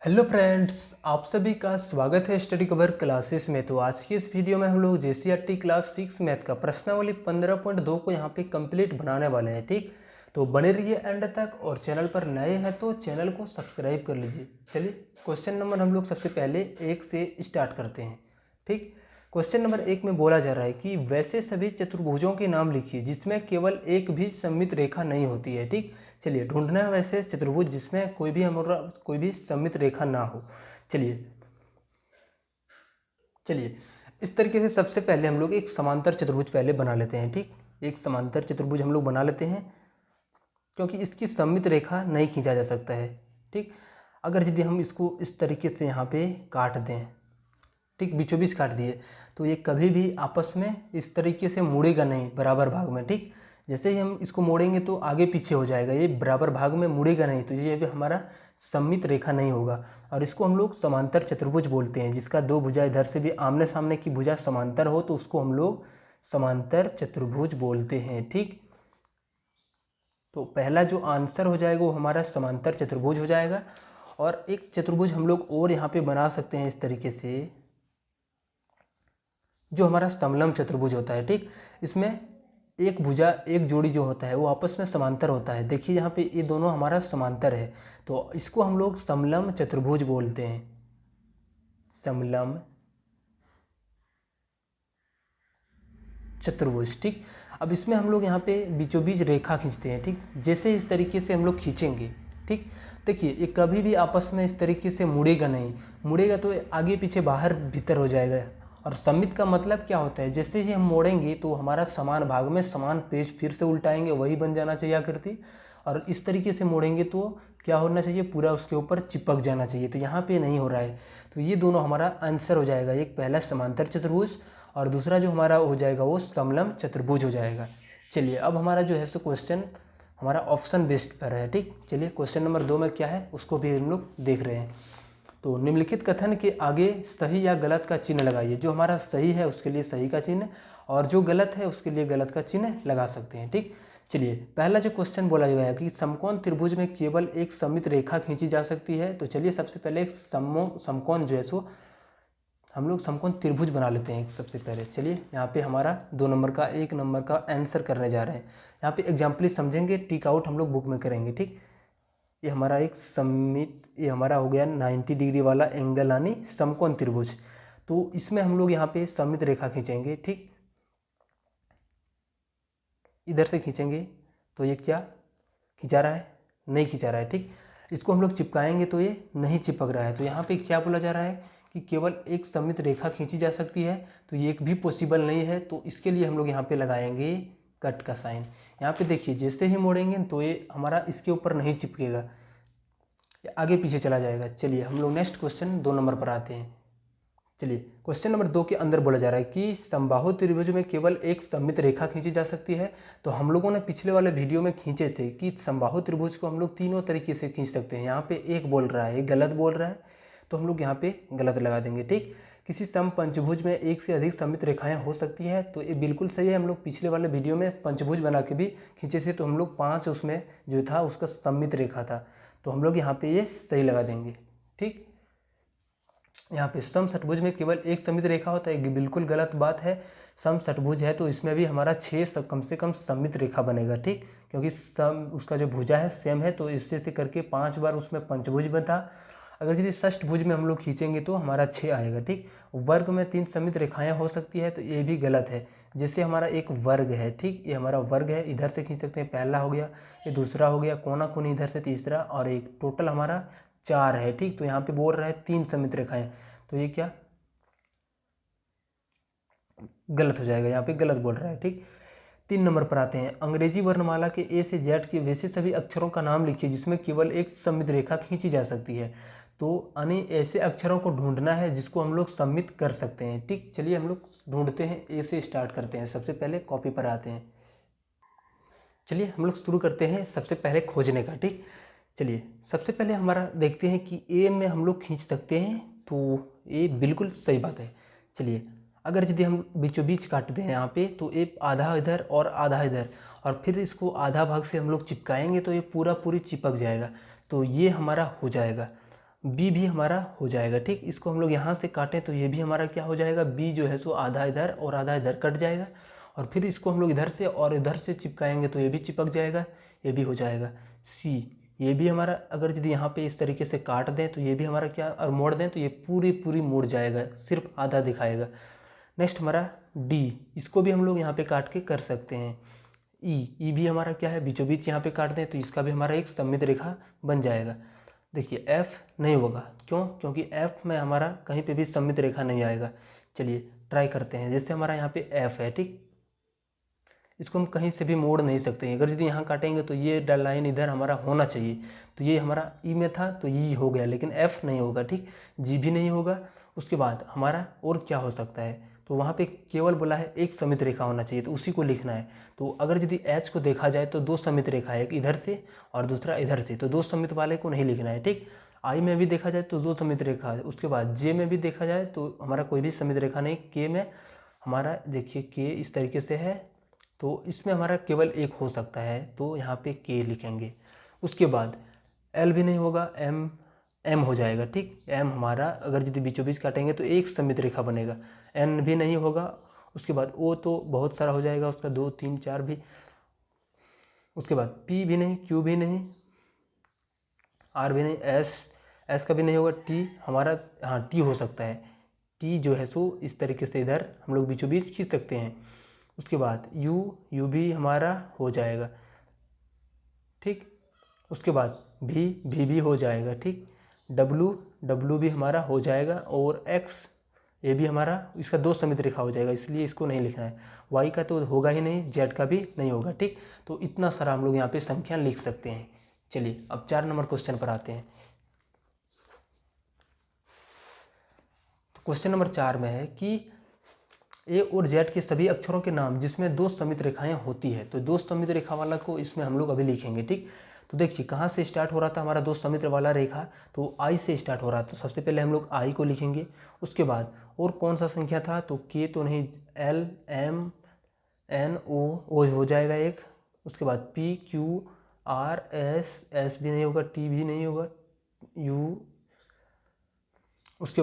Hello friends, आप सभी का स्वागत है स्टडी कवर क्लासेस में। तो आज की इस वीडियो में हम लोग जेसीईआरटी क्लास 6 मैथ का प्रश्नावली 15.2 को यहाँ पे कंप्लीट बनाने वाले हैं। ठीक, तो बने रहिए एंड तक और चैनल पर नए हैं तो चैनल को सब्सक्राइब कर लीजिए। चलिए क्वेश्चन नंबर हम लोग सबसे पहले एक से स्टार्ट करते हैं। ठीक, क्वेश्चन नंबर 1 में बोला जा रहा है कि वैसे सभी चतुर्भुजों के नाम लिखिए जिसमें केवल एक भी सममित रेखा नहीं होती है। ठीक, चलिए ढूंढना है वैसे चतुर्भुज जिसमें कोई भी सममित रेखा ना हो। चलिए चलिए इस तरीके से सबसे पहले हम लोग एक समांतर चतुर्भुज पहले बना लेते हैं। ठीक, एक समांतर चतुर्भुज हम लोग बना लेते हैं क्योंकि इसकी सममित रेखा नहीं खींचा जा सकता है। ठीक, अगर यदि हम इसको इस तरीके से यहाँ पे काट दें, ठीक बीचों बीच काट दिए, तो ये कभी भी आपस में इस तरीके से मुड़ेगा नहीं बराबर भाग में। ठीक, जैसे ही हम इसको मोड़ेंगे तो आगे पीछे हो जाएगा, ये बराबर भाग में मुड़ेगा नहीं, तो ये भी हमारा सममित रेखा नहीं होगा। और इसको हम लोग समांतर चतुर्भुज बोलते हैं, जिसका दो भुजा इधर से भी आमने सामने की भुजा समांतर हो तो उसको हम लोग समांतर चतुर्भुज बोलते हैं। ठीक, तो पहला जो आंसर हो जाएगा वो हमारा समांतर चतुर्भुज हो जाएगा। और एक चतुर्भुज हम लोग और यहाँ पे बना सकते हैं इस तरीके से, जो हमारा समलंब चतुर्भुज होता है। ठीक, इसमें एक भुजा एक जोड़ी जो होता है वो आपस में समांतर होता है। देखिए यहाँ पे ये दोनों हमारा समांतर है, तो इसको हम लोग समलंब चतुर्भुज बोलते हैं। समलंब चतुर्भुज। ठीक, अब इसमें हम लोग यहाँ पे बीचों बीच रेखा खींचते हैं। ठीक, जैसे इस तरीके से हम लोग खींचेंगे, ठीक, देखिए ये कभी भी आपस में इस तरीके से मुड़ेगा नहीं, मुड़ेगा तो आगे पीछे बाहर भीतर हो जाएगा। और सममित का मतलब क्या होता है, जैसे ही हम मोड़ेंगे तो हमारा समान भाग में समान पेज फिर से उल्टाएंगे, वही बन जाना चाहिए आकृति। और इस तरीके से मोड़ेंगे तो क्या होना चाहिए, पूरा उसके ऊपर चिपक जाना चाहिए, तो यहाँ पे नहीं हो रहा है। तो ये दोनों हमारा आंसर हो जाएगा, एक पहला समांतर चतुर्भुज और दूसरा जो हमारा हो जाएगा वो समलंब चतुर्भुज हो जाएगा। चलिए अब हमारा जो है सो क्वेश्चन हमारा ऑप्शन बेस्ड पर है। ठीक, चलिए क्वेश्चन नंबर 2 में क्या है उसको भी हम लोग देख रहे हैं। तो निम्नलिखित कथन के आगे सही या गलत का चिन्ह लगाइए। जो हमारा सही है उसके लिए सही का चिन्ह और जो गलत है उसके लिए गलत का चिन्ह लगा सकते हैं। ठीक, चलिए पहला जो क्वेश्चन बोला गया है कि समकोण त्रिभुज में केवल एक सममित रेखा खींची जा सकती है। तो चलिए सबसे पहले एक समकोण जो है सो हम लोग समकोण त्रिभुज बना लेते हैं एक सबसे पहले। चलिए यहाँ पे हमारा 2 नंबर का 1 नंबर का आंसर करने जा रहे हैं। यहाँ पे एग्जाम्पल समझेंगे, टिक आउट हम लोग बुक में करेंगे। ठीक, ये हमारा एक सममित, ये हमारा हो गया 90 डिग्री वाला एंगल यानी समकोण त्रिभुज। तो इसमें हम लोग यहाँ पे सममित रेखा खींचेंगे। ठीक, इधर से खींचेंगे तो ये क्या खिंचा रहा है, नहीं खिंचा रहा है। ठीक, इसको हम लोग चिपकाएंगे तो ये नहीं चिपक रहा है। तो यहाँ पे क्या बोला जा रहा है कि केवल एक सममित रेखा खींची जा सकती है, तो ये एक भी पॉसिबल नहीं है। तो इसके लिए हम लोग यहाँ पे लगाएंगे कट का साइन। यहाँ पे देखिए जैसे ही मोड़ेंगे तो ये हमारा इसके ऊपर नहीं चिपकेगा, ये आगे पीछे चला जाएगा। चलिए हम लोग नेक्स्ट क्वेश्चन 2 नंबर पर आते हैं। चलिए क्वेश्चन नंबर 2 के अंदर बोला जा रहा है कि समबाहु त्रिभुज में केवल एक सममित रेखा खींची जा सकती है। तो हम लोगों ने पिछले वाले वीडियो में खींचे थे कि समबाहु त्रिभुज को हम लोग तीनों तरीके से खींच सकते हैं। यहाँ पे एक बोल रहा है, एक गलत बोल रहा है, तो हम लोग यहाँ पे गलत लगा देंगे। ठीक, किसी सम पंचभुज में एक से अधिक सममित रेखाएं हो सकती है, तो ये बिल्कुल सही है। हम लोग पिछले वाले वीडियो में पंचभुज बना के भी खींचे थे, तो हम लोग 5 उसमें जो था उसका सममित रेखा था, तो हम लोग यहाँ पे ये सही लगा देंगे। ठीक, यहाँ पे सम षटभुज में केवल एक सममित रेखा होता है, ये बिल्कुल गलत बात है। सम षटभुज है तो इसमें भी हमारा 6 कम से कम सममित रेखा बनेगा। ठीक, क्योंकि सम उसका जो भुजा है सेम है, तो इससे से करके 5 बार उसमें पंचभुज बता। अगर यदि षष्ठभुज में हम लोग खींचेंगे तो हमारा 6 आएगा। ठीक, वर्ग में 3 सममित रेखाएं हो सकती है, तो ये भी गलत है। जैसे हमारा एक वर्ग है, ठीक, ये हमारा वर्ग है, इधर से खींच सकते हैं, पहला हो गया, ये दूसरा हो गया, कोना कोनी इधर से तीसरा, और एक टोटल हमारा 4 है। ठीक, तो यहाँ पे बोल रहा है 3 सममित रेखाएं, तो ये क्या गलत हो जाएगा, यहाँ पे गलत बोल रहा है। ठीक, 3 नंबर पर आते हैं। अंग्रेजी वर्णमाला के ए से जेड के वैसे सभी अक्षरों का नाम लिखिए जिसमें केवल एक सममित रेखा खींची जा सकती है। तो यानी ऐसे अक्षरों को ढूंढना है जिसको हम लोग सममित कर सकते हैं। ठीक, चलिए हम लोग ढूंढते हैं, ए से स्टार्ट करते हैं। सबसे पहले कॉपी पर आते हैं। चलिए हम लोग शुरू करते हैं सबसे पहले खोजने का। ठीक, चलिए सबसे पहले हमारा देखते हैं कि ए में हम लोग खींच सकते हैं, तो ये बिल्कुल सही बात है। चलिए अगर यदि हम बीचों बीच काटते हैं यहाँ पे, तो ये आधा इधर और आधा इधर, और फिर इसको आधा भाग से हम लोग चिपकाएंगे तो ये पूरा पूरी चिपक जाएगा, तो ये हमारा हो जाएगा। बी भी हमारा हो जाएगा। ठीक, इसको हम लोग यहाँ से काटें तो ये भी हमारा क्या हो जाएगा, बी जो है सो आधा इधर और आधा इधर कट जाएगा। और फिर इसको हम लोग इधर से और इधर से चिपकाएंगे तो ये भी चिपक जाएगा, ये भी हो जाएगा। सी, ये भी हमारा अगर यदि यहाँ पे इस तरीके से काट दें तो ये भी हमारा क्या, और मोड़ दें तो ये पूरी मुड़ जाएगा, सिर्फ आधा दिखाएगा। नेक्स्ट हमारा डी, इसको भी हम लोग यहाँ पे काट के कर सकते हैं। ई भी हमारा क्या है, बीचों बीच यहाँ पे काट दें तो इसका भी हमारा एक सममित रेखा बन जाएगा। देखिए एफ नहीं होगा, क्यों, क्योंकि एफ में हमारा कहीं पे भी सममित रेखा नहीं आएगा। चलिए ट्राई करते हैं, जैसे हमारा यहाँ पे एफ है, ठीक, इसको हम कहीं से भी मोड़ नहीं सकते हैं। अगर यदि यहाँ काटेंगे तो ये लाइन इधर हमारा होना चाहिए, तो ये हमारा ई में था तो ई हो गया, लेकिन एफ नहीं होगा। ठीक, जी भी नहीं होगा। उसके बाद हमारा और क्या हो सकता है, तो वहाँ पे केवल बोला है एक सममित रेखा होना चाहिए, तो उसी को लिखना है। तो अगर यदि एच को देखा जाए तो दो सममित रेखा है, एक इधर से और दूसरा इधर से, तो दो सममित वाले को नहीं लिखना है। ठीक, आई में भी देखा जाए तो दो सममित रेखा है। उसके बाद जे में भी देखा जाए तो हमारा कोई भी सममित रेखा नहीं। के में हमारा देखिए के इस तरीके से है, तो इसमें हमारा केवल एक हो सकता है, तो यहाँ पे के लिखेंगे। उसके बाद एल भी नहीं होगा, एम हो जाएगा। ठीक, एम हमारा अगर यदि बीचों बीच काटेंगे तो एक सममित रेखा बनेगा। एन भी नहीं होगा। उसके बाद ओ तो बहुत सारा हो जाएगा, उसका 2 3 4 भी। उसके बाद पी भी नहीं, क्यू भी नहीं, आर भी नहीं, एस का भी नहीं होगा। टी हमारा, हाँ टी हो सकता है। टी जो है सो इस तरीके से इधर हम लोग बीचों बीच खींच सकते हैं। उसके बाद यू भी हमारा हो जाएगा। ठीक, उसके बाद भी भी हो जाएगा। ठीक, डब्लू भी हमारा हो जाएगा। और एक्स, ये भी हमारा, इसका दो सममित रेखा हो जाएगा, इसलिए इसको नहीं लिखना है। वाई का तो होगा ही नहीं, जेड का भी नहीं होगा। ठीक, तो इतना सारा हम लोग यहाँ पे संख्या लिख सकते हैं। चलिए अब 4 नंबर क्वेश्चन पर आते हैं। तो क्वेश्चन नंबर 4 में है कि ए और जेड के सभी अक्षरों के नाम जिसमें दो सममित रेखाएं होती है, तो दो सममित रेखा वाला को इसमें हम लोग अभी लिखेंगे। ठीक, तो देखिए कहाँ से स्टार्ट हो रहा था हमारा दो सममित वाला रेखा, तो आई से स्टार्ट हो रहा था, तो सबसे पहले हम लोग आई को लिखेंगे। उसके बाद और कौन सा संख्या था, तो के तो नहीं, एल एम एन ओ हो जाएगा एक। उसके बाद पी क्यू आर एस भी नहीं होगा, टी भी नहीं होगा, यू। उसके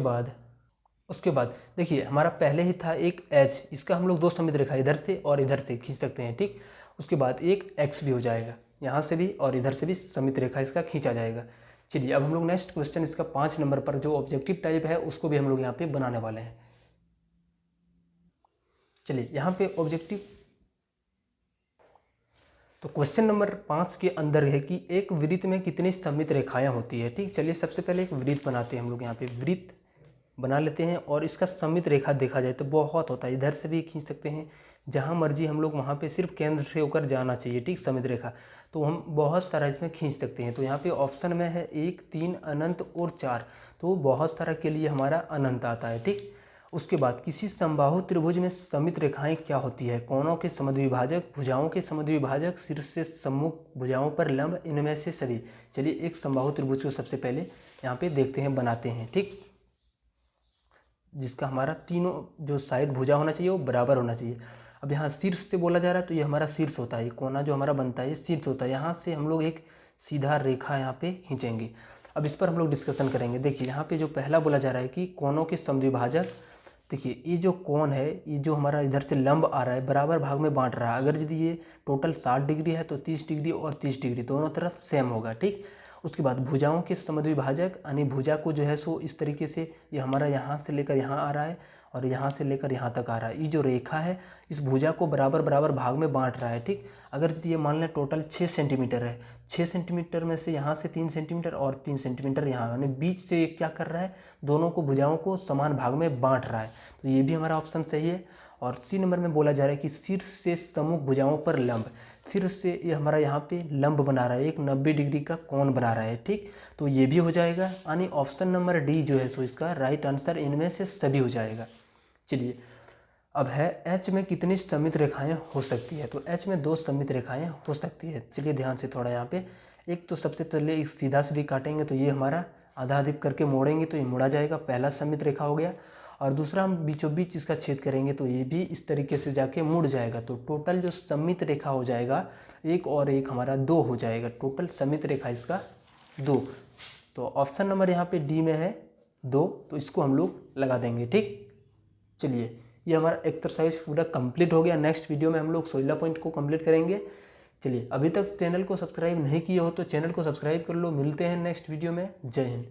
बाद देखिए हमारा पहले ही था एक एच, इसका हम लोग दो सममित रेखा इधर से और इधर से खींच सकते हैं। ठीक, उसके बाद एक एक्स भी हो जाएगा, यहाँ से भी और इधर से भी सममित रेखा इसका खींचा जाएगा। चलिए अब हम लोग नेक्स्ट क्वेश्चन इसका 5 नंबर पर जो ऑब्जेक्टिव टाइप है उसको भी हम लोग यहाँ पे बनाने वाले हैं। चलिए यहाँ पे ऑब्जेक्टिव, तो क्वेश्चन नंबर 5 के अंदर है कि एक वृत्त में कितनी सममित रेखाएं होती है। ठीक, चलिए सबसे पहले एक वृत्त बनाते हैं हम लोग, यहाँ पे वृत्त बना लेते हैं। और इसका सममित रेखा देखा जाए तो बहुत होता है, इधर से भी खींच सकते हैं, जहाँ मर्जी हम लोग वहाँ पे सिर्फ केंद्र से होकर जाना चाहिए। ठीक, सममित रेखा तो हम बहुत सारा इसमें खींच सकते हैं। तो यहाँ पे ऑप्शन में है 1 3 अनंत और 4, तो बहुत सारा के लिए हमारा अनंत आता है। ठीक, उसके बाद किसी समबाहु त्रिभुज में सममित रेखाएं क्या होती है, कोणों के समद्विभाजक, भुजाओं के समद्विभाजक, शीर्ष से सम्मुख, भुजाओं पर लंब, इनमें से सभी। चलिए एक समबाहु त्रिभुज को सबसे पहले यहाँ पे देखते हैं, बनाते हैं। ठीक, जिसका हमारा तीनों जो साइड भुजा होना चाहिए वो बराबर होना चाहिए। अब यहाँ शीर्ष से बोला जा रहा है तो ये हमारा शीर्ष होता है, कोना जो हमारा बनता है ये शीर्ष होता है। यहाँ से हम लोग एक सीधा रेखा यहाँ पे खींचेंगे। अब इस पर हम लोग डिस्कशन करेंगे। देखिए यहाँ पे जो पहला बोला जा रहा है कि कोनों के समद्विभाजक, देखिए ये जो कोण है, ये जो हमारा इधर से लंब आ रहा है बराबर भाग में बांट रहा है। अगर यदि ये टोटल 60 डिग्री है तो 30 डिग्री और 30 डिग्री दोनों तरफ सेम होगा। ठीक, उसके बाद भुजाओं के समद्विभाजक, यानी भुजा को जो है सो इस तरीके से ये हमारा यहाँ से लेकर यहाँ आ रहा है और यहाँ से लेकर यहाँ तक आ रहा है। ये जो रेखा है इस भुजा को बराबर बराबर भाग में बांट रहा है। ठीक, अगर ये मान लें टोटल 6 सेंटीमीटर है, 6 सेंटीमीटर में से यहाँ से 3 सेंटीमीटर और 3 सेंटीमीटर यहाँ, यानी बीच से क्या कर रहा है, दोनों को भुजाओं को समान भाग में बांट रहा है। तो ये भी हमारा ऑप्शन सही है। और सी नंबर में बोला जा रहा है कि शीर्ष से सम्मुख भुजाओं पर लंब, शीर्ष से ये हमारा यहाँ पे लंब बना रहा है, एक 90 डिग्री का कोण बना रहा है। ठीक, तो ये भी हो जाएगा, यानी ऑप्शन नंबर डी जो है सो इसका राइट आंसर इनमें से सभी हो जाएगा। चलिए अब है एच में कितनी सममित रेखाएं हो सकती है, तो एच में 2 सममित रेखाएं हो सकती है। चलिए ध्यान से थोड़ा यहाँ पे, एक तो सबसे पहले एक सीधा सीधी काटेंगे तो ये हमारा आधा अधिक करके मोड़ेंगे तो ये मुड़ा जाएगा, पहला सममित रेखा हो गया। और दूसरा हम बीचों बीच इसका छेद करेंगे तो ये भी इस तरीके से जाके मुड़ जाएगा। तो टोटल जो सममित रेखा हो जाएगा, एक और एक हमारा 2 हो जाएगा, टोटल सममित रेखा इसका 2। तो ऑप्शन नंबर यहाँ पे डी में है 2, तो इसको हम लोग लगा देंगे। ठीक, चलिए ये हमारा एक्सरसाइज पूरा कंप्लीट हो गया। नेक्स्ट वीडियो में हम लोग 16 पॉइंट को कंप्लीट करेंगे। चलिए, अभी तक चैनल को सब्सक्राइब नहीं किए हो तो चैनल को सब्सक्राइब कर लो। मिलते हैं नेक्स्ट वीडियो में। जय हिंद।